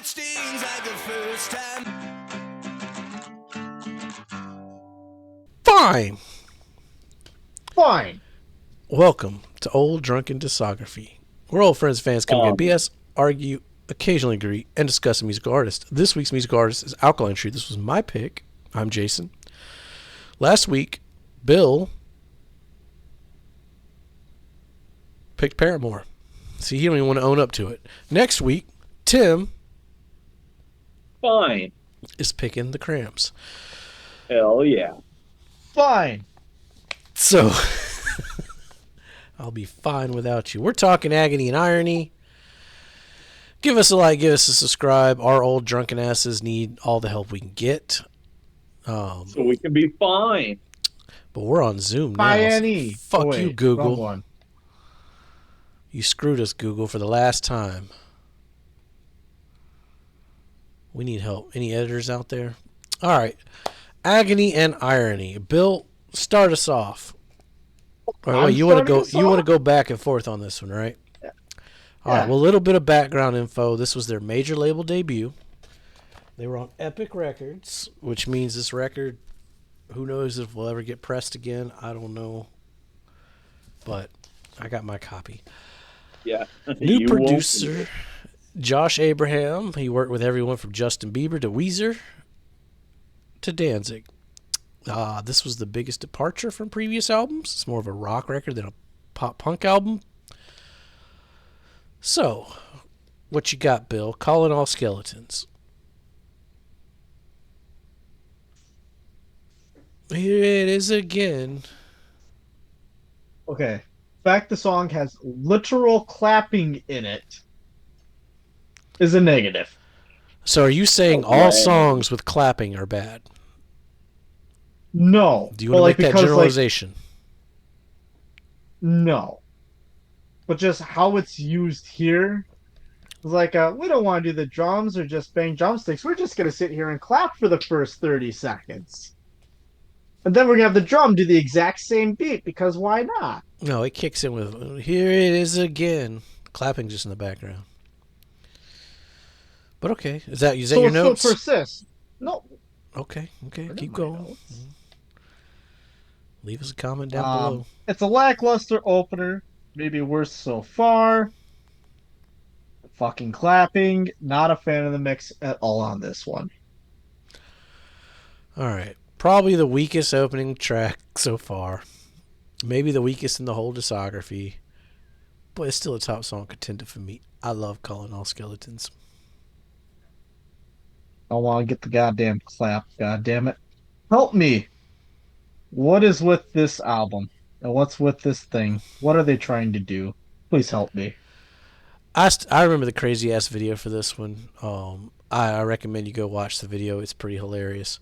stings like the first time. Fine. Fine. Welcome to Old Drunken Discography. We're old friends, fans, come get BS, argue, occasionally agree, and discuss a musical artist. This week's musical artist is Alkaline Trio. This was my pick. I'm Jason. Last week, Bill picked Paramore. See, he don't even want to own up to it. Next week, Tim Fine. is picking the Cramps. Hell yeah. Fine. So, I'll be fine without you. We're talking Agony and Irony. Give us a like, give us a subscribe. Our old drunken asses need all the help we can get. So we can be fine. But we're on Zoom now. Fine. So fuck you, Wrong Google. one. You screwed us, Google, for the last time. We need help. Any editors out there? All right. Agony and Irony. Bill, start us off. All right, you want to go back and forth on this one, right? Yeah. All right. Well, a little bit of background info. This was their major label debut. They were on Epic Records, which means this record, who knows if we'll ever get pressed again. I don't know. But I got my copy. Yeah. New producer, Josh Abraham. He worked with everyone from Justin Bieber to Weezer to Danzig. This was the biggest departure from previous albums. It's more of a rock record than a pop punk album. So, what you got, Bill? Calling All Skeletons. Here it is again. Okay. The fact the song has literal clapping in it is a negative. So are you saying all songs with clapping are bad? No. Do you want to make that generalization? No. But just how it's used here is like, we don't want to do the drums or just bang drumsticks. We're just going to sit here and clap for the first 30 seconds. And then we're going to have the drum do the exact same beat, because why not? No, it kicks in with, here it is again. Clapping just in the background. But okay. Is that your notes? So persist. No. Okay. Keep going. Leave us a comment down below. It's a lackluster opener. Maybe worst so far. Fucking clapping. Not a fan of the mix at all on this one. All right. Probably the weakest opening track so far. Maybe the weakest in the whole discography. But it's still a top song contender for me. I love Calling All Skeletons. I want to get the goddamn clap. God damn it. Help me. What is with this album? And what's with this thing? What are they trying to do? Please help me. I remember the crazy ass video for this one. I recommend you go watch the video. It's pretty hilarious.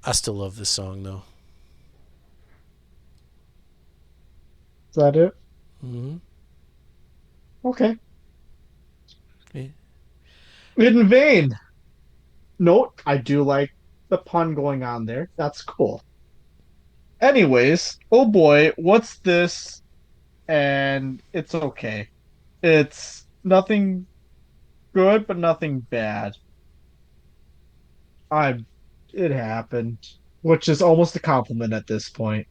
I still love this song though. Is that it? Mm-hmm. Okay. Yeah. In vain. Note, I do like the pun going on there. That's cool. Anyways, oh boy, what's this? And it's okay. It's nothing good, but nothing bad. It happened, which is almost a compliment at this point.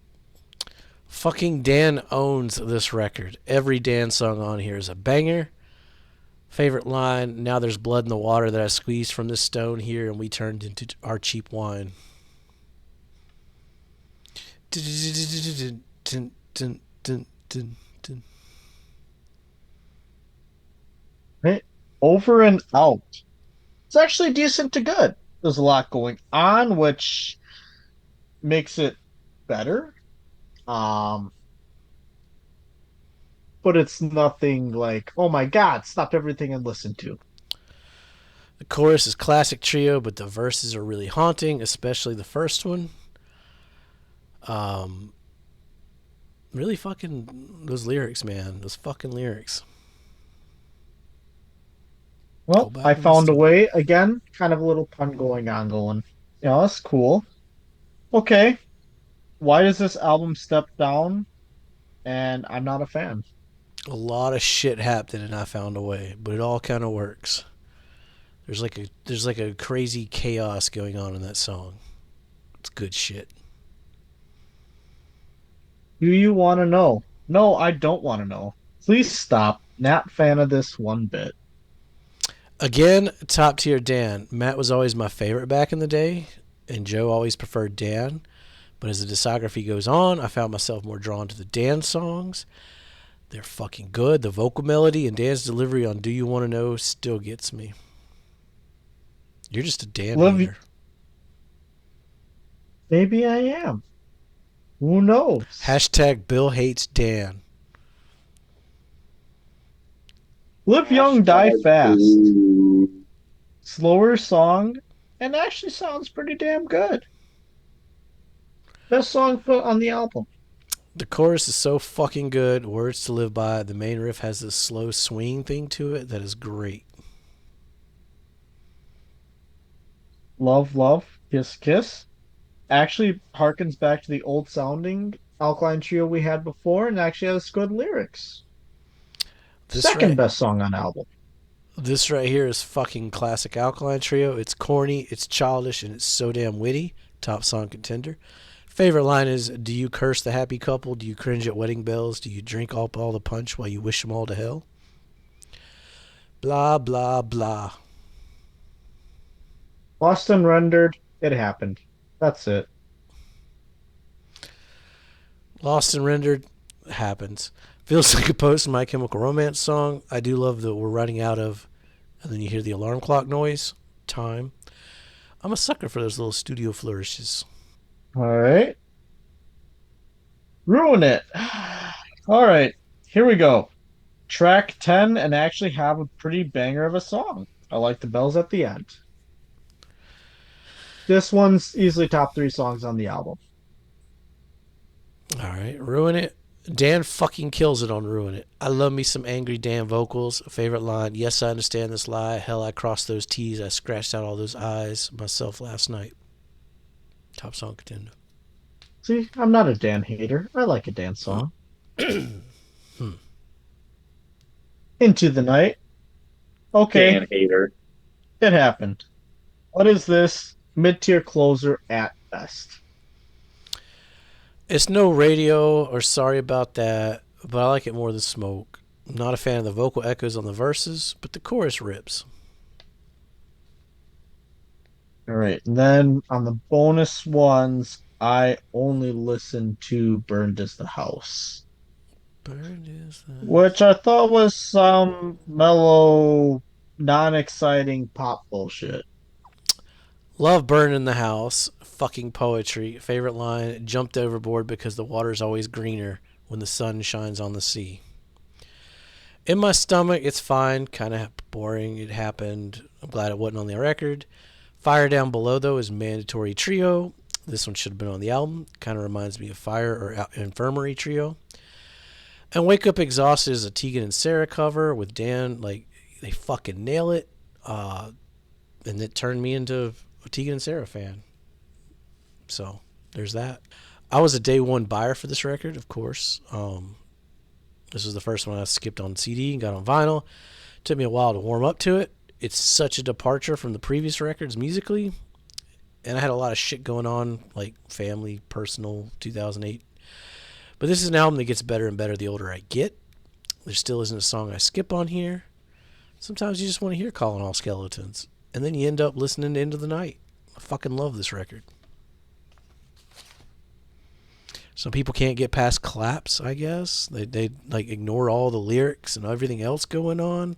Fucking Dan owns this record. Every Dan song on here is a banger. Favorite line, now there's blood in the water that I squeezed from this stone here and we turned into our cheap wine. Right? Over and out. It's actually decent to good. There's a lot going on, which makes it better. But it's nothing like, oh my god, stop everything and listen to. The chorus is classic Trio, but the verses are really haunting, especially the first one. Really fucking those lyrics, man. Those fucking lyrics. Well, I found a way again, kind of a little pun going. Yeah, that's cool. Okay. Why does this album step down? And I'm not a fan. A lot of shit happened and I found a way, but it all kind of works. There's like a crazy chaos going on in that song. It's good shit. Do you want to know? No, I don't want to know. Please stop. Not fan of this one bit. Again, top tier Dan. Matt was always my favorite back in the day, and Joe always preferred Dan. But as the discography goes on, I found myself more drawn to the Dan songs. They're fucking good. The vocal melody and Dan's delivery on Do You Want to Know still gets me. You're just a Dan hater. Maybe I am. Who knows? Hashtag Bill hates Dan. Live Young, Die Fast. Slower song, and actually sounds pretty damn good. Best song on the album. The chorus is so fucking good. Words to live by. The main riff has this slow swing thing to it that is great. Love, Love, Kiss, Kiss. Actually harkens back to the old sounding Alkaline Trio we had before and actually has good lyrics. Second best song on album. This right here is fucking classic Alkaline Trio. It's corny, it's childish, and it's so damn witty. Top song contender. Favorite line is, do you curse the happy couple? Do you cringe at wedding bells? Do you drink up all the punch while you wish them all to hell? Blah, blah, blah. Lost and Rendered, it happened. That's it. Lost and Rendered happens. Feels like a post My Chemical Romance song. I do love that we're running out of, and then you hear the alarm clock noise. Time. I'm a sucker for those little studio flourishes. All right. Ruin It. All right. Here we go. Track 10 and actually have a pretty banger of a song. I like the bells at the end. This one's easily top 3 songs on the album. All right. Ruin It. Dan fucking kills it on Ruin It. I love me some angry Dan vocals. Favorite line, yes, I understand this lie. Hell, I crossed those T's. I scratched out all those I's myself last night. Top song contender. See, I'm not a Dan hater. I like a Dan song. Into the Night. Okay. Dan hater. It happened. What is this? Mid-tier closer at best. It's no radio, or sorry about that, but I like it more than Smoke. I'm not a fan of the vocal echoes on the verses, but the chorus rips. All right. And then on the bonus ones, I only listen to Burned is the House. Burned is the... Which I thought was some mellow, non-exciting pop bullshit. Love Burn in the House. Fucking poetry. Favorite line, jumped overboard because the water's always greener when the sun shines on the sea. In my stomach, it's fine. Kind of boring. It happened. I'm glad it wasn't on the record. Fire Down Below, though, is mandatory trio. This one should have been on the album. Kind of reminds me of Fire or Infirmary Trio. And Wake Up Exhausted is a Tegan and Sarah cover with Dan. Like, they fucking nail it. And it turned me into a Tegan and Sarah fan. So, there's that. I was a day one buyer for this record, of course. This was the first one I skipped on CD and got on vinyl. Took me a while to warm up to it. It's such a departure from the previous records musically. And I had a lot of shit going on, like family, personal, 2008. But this is an album that gets better and better the older I get. There still isn't a song I skip on here. Sometimes you just want to hear Calling All Skeletons. And then you end up listening to End of the Night. I fucking love this record. Some people can't get past claps, I guess. They like ignore all the lyrics and everything else going on.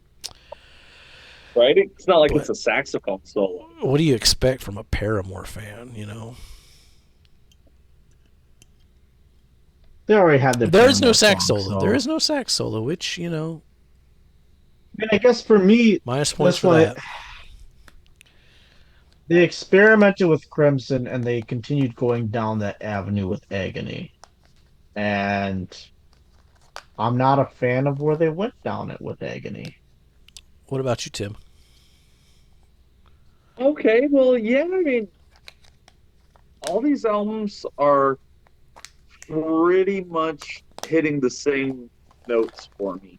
Right? It's not like it's a saxophone solo. What do you expect from a Paramore fan, you know? They already had the. There is no sax song, solo. so. There is no sax solo, which, you know. I mean, I guess for me, minus points for that. They experimented with Crimson and they continued going down that avenue with Agony. And I'm not a fan of where they went down it with Agony. What about you, Tim? Okay, well, yeah, I mean, all these albums are pretty much hitting the same notes for me.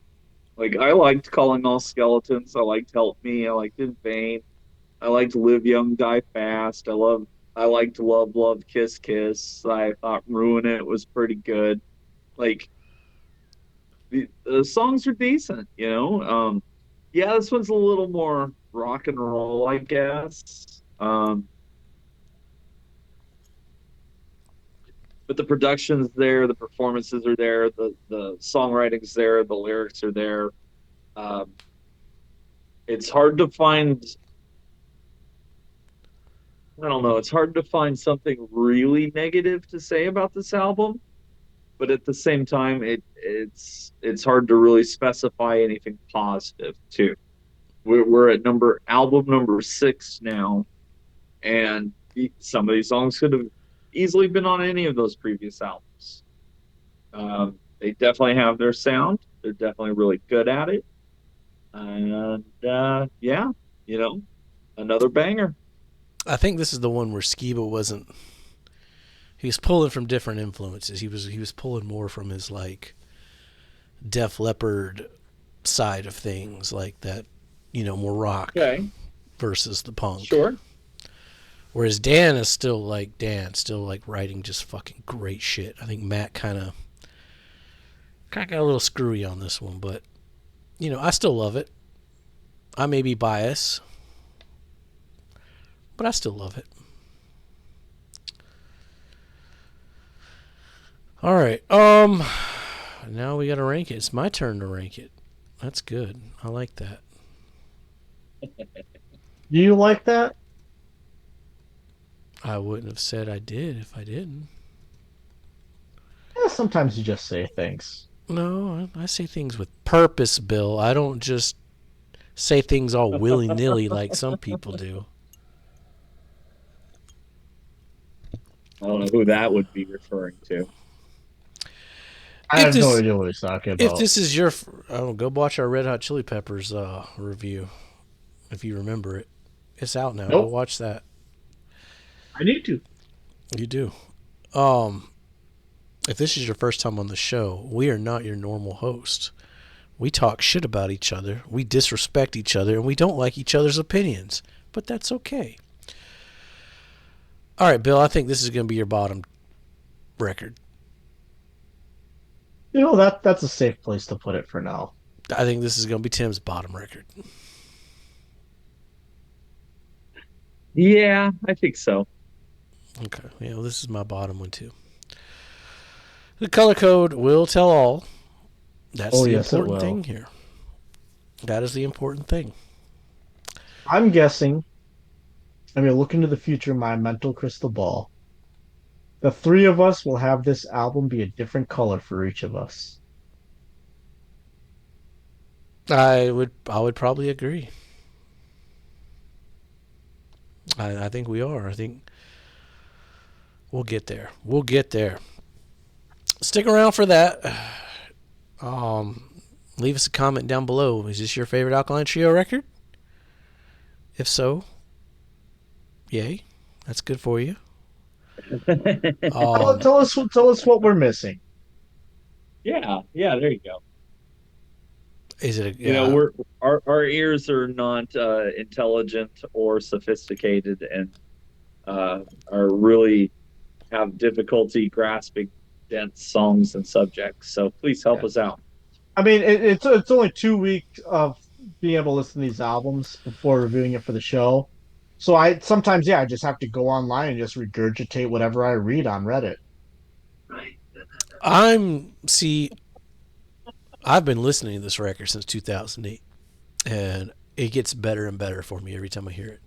Like, I liked Calling All Skeletons. I liked Help Me. I liked In Vain. I liked Live Young, Die Fast. I liked Love, Love, Kiss, Kiss. I thought Ruin It was pretty good. Like the songs are decent, you know. Yeah, this one's a little more rock and roll, I guess. But the production's there, the performances are there, the songwriting's there, the lyrics are there. Um, it's hard to find. I don't know. It's hard to find something really negative to say about this album, but at the same time, it's hard to really specify anything positive too. We're at album number 6 now, and some of these songs could have easily been on any of those previous albums. They definitely have their sound. They're definitely really good at it, and yeah, you know, another banger. I think this is the one where Skiba wasn't. He was pulling from different influences. He was pulling more from his like Def Leppard side of things, like that, more rock Okay, versus the punk. sure. Whereas Dan is still like writing just fucking great shit. I think Matt kind of got a little screwy on this one, but I still love it. I may be biased, but I still love it. All right. Now we got to rank it. It's my turn to rank it. That's good. I like that. Do you like that? I wouldn't have said I did if I didn't. Yeah, sometimes you just say things. No, I say things with purpose, Bill. I don't just say things all willy-nilly like some people do. I don't know who that would be referring to. I have no idea what he's talking about. If this is your... go watch our Red Hot Chili Peppers review, if you remember it. It's out now. Nope. Go watch that. I need to. You do. If this is your first time on the show, we are not your normal host. We talk shit about each other, we disrespect each other, and we don't like each other's opinions. But that's okay. All right, Bill, I think this is going to be your bottom record. That's a safe place to put it for now. I think this is going to be Tim's bottom record. Yeah, I think so. Okay, this is my bottom one too. The color code will tell all. That's the important thing here. That is the important thing. I'm guessing, look into the future, my mental crystal ball. The three of us will have this album be a different color for each of us. I would probably agree. I think we are. I think we'll get there. We'll get there. Stick around for that. Leave us a comment down below. Is this your favorite Alkaline Trio record? If so, yay. That's good for you. Tell us what we're missing. Yeah, there you go. Is it our ears are not intelligent or sophisticated, and are really have difficulty grasping dense songs and subjects. So please help us out. It's only 2 weeks of being able to listen to these albums before reviewing it for the show. So I sometimes, I just have to go online and just regurgitate whatever I read on Reddit. I've been listening to this record since 2008, and it gets better and better for me every time I hear it.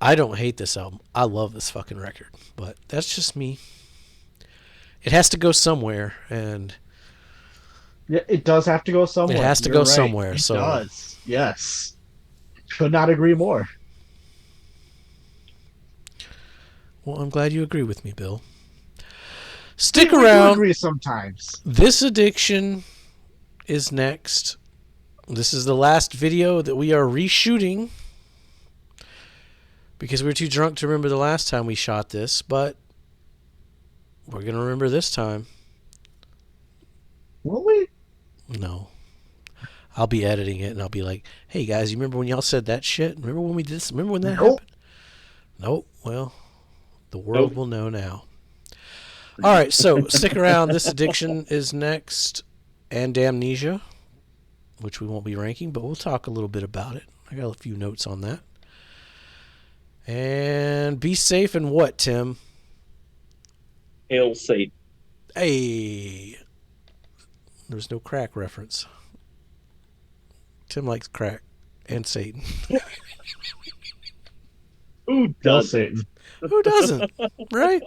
I don't hate this album. I love this fucking record, but that's just me. It has to go somewhere, and yeah, it does have to go somewhere. It has to go somewhere. It does. Yes. Could not agree more. Well, I'm glad you agree with me, Bill. Stick around. We agree sometimes. This Addiction is next. This is the last video that we are reshooting because we were too drunk to remember the last time we shot this, but we're going to remember this time. Will we? No. I'll be editing it and I'll be like, hey guys, you remember when y'all said that shit? Remember when we did this? Remember when that Nope. happened? Nope. Well, the world will know now. All right, so stick around. This addiction is next, and Amnesia, which we won't be ranking, but we'll talk a little bit about it. I got a few notes on that. And Be Safe and what, Tim? Hail Satan. Hey, there's no crack reference. Tim likes crack and Satan. Who Hail does? Satan. Who doesn't? Right?